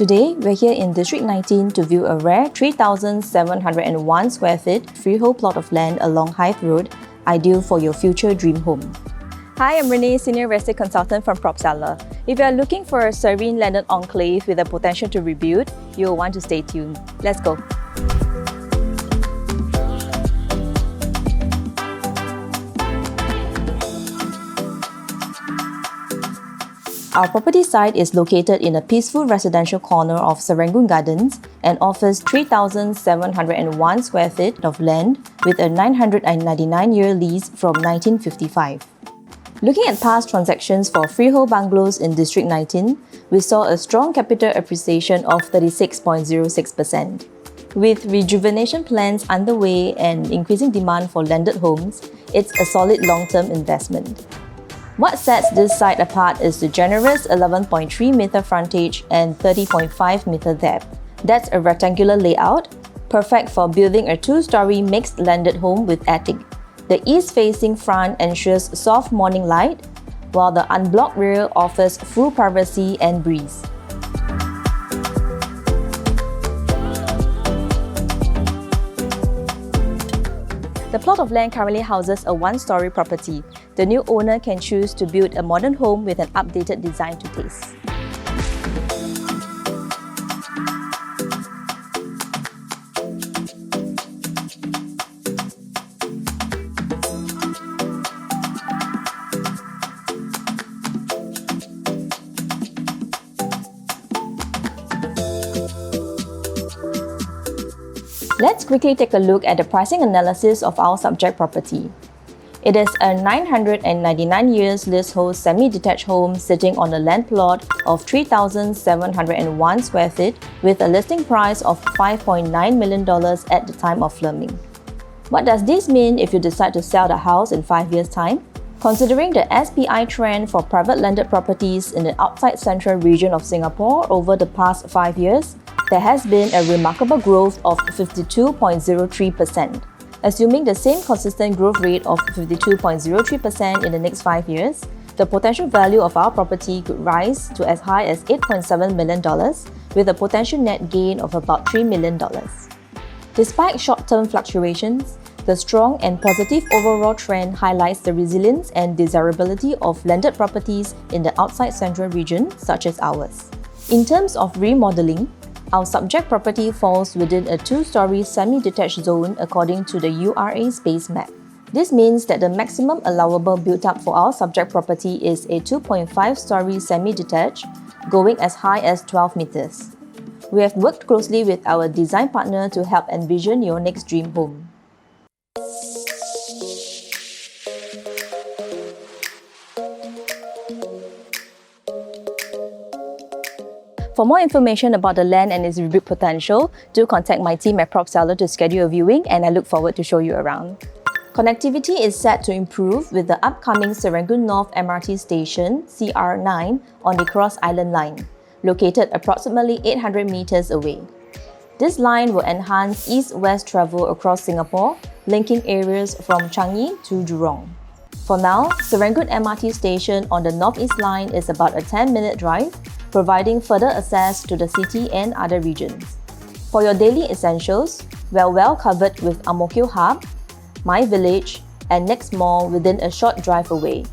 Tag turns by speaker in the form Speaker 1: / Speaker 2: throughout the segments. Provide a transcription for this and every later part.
Speaker 1: Today, we're here in District 19 to view a rare 3,701 square feet freehold plot of land along Hythe Road, ideal for your future dream home. Hi, I'm Renee, Senior Real Estate Consultant from Propseller. If you are looking for a serene landed enclave with the potential to rebuild, you'll want to stay tuned. Let's go. Our property site is located in a peaceful residential corner of Serangoon Gardens and offers 3,701 square feet of land with a 999-year lease from 1955. Looking at past transactions for freehold bungalows in District 19, we saw a strong capital appreciation of 36.06%. With rejuvenation plans underway and increasing demand for landed homes, it's a solid long-term investment. What sets this site apart is the generous 11.3 meter frontage and 30.5 meter depth. That's a rectangular layout, perfect for building a two-story mixed landed home with attic. The east-facing front ensures soft morning light, while the unblocked rear offers full privacy and breeze. The plot of land currently houses a one-story property. The new owner can choose to build a modern home with an updated design to taste. Let's quickly take a look at the pricing analysis of our subject property. It is a 999 years leasehold semi-detached home sitting on a land plot of 3,701 square feet with a listing price of $5.9 million at the time of filming. What does this mean if you decide to sell the house in 5 years' time? Considering the SPI trend for private landed properties in the outside central region of Singapore over the past 5 years, there has been a remarkable growth of 52.03%. Assuming the same consistent growth rate of 52.03% in the next 5 years, the potential value of our property could rise to as high as $8.7 million, with a potential net gain of about $3 million. Despite short-term fluctuations, the strong and positive overall trend highlights the resilience and desirability of landed properties in the outside central region, such as ours. In terms of remodeling, our subject property falls within a two-story semi-detached zone according to the URA space map. This means that the maximum allowable built-up for our subject property is a 2.5-story semi-detached, going as high as 12 meters. We have worked closely with our design partner to help envision your next dream home. For more information about the land and its rebuild potential, do contact my team at Propseller to schedule a viewing, and I look forward to show you around. Connectivity is set to improve with the upcoming Serangoon North MRT station, CR9, on the Cross Island Line, located approximately 800 meters away. This line will enhance east-west travel across Singapore, linking areas from Changi to Jurong. For now, Serangoon MRT station on the Northeast Line is about a 10-minute drive, providing further access to the city and other regions. For your daily essentials, we are well covered with Ang Mo Kio Hub, myVillage, and Next Mall within a short drive away.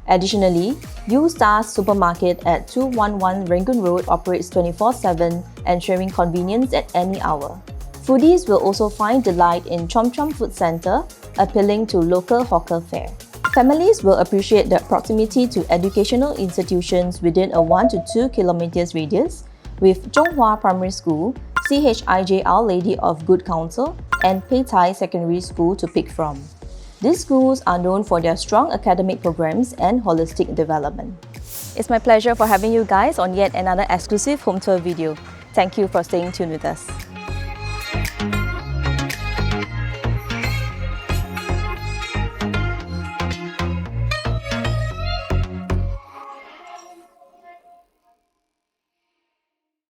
Speaker 1: Additionally, U-Stars Supermarket at 211 Rangoon Road operates 24/7, ensuring convenience at any hour. Foodies will also find delight in Chom Chom Food Centre, appealing to local hawker fare. Families will appreciate the proximity to educational institutions within a 1 to 2 kilometers radius, with Zhonghua Primary School, CHIJ Our Lady of Good Counsel, and Peitai Secondary School to pick from. These schools are known for their strong academic programs and holistic development. It's my pleasure for having you guys on yet another exclusive home tour video. Thank you for staying tuned with us.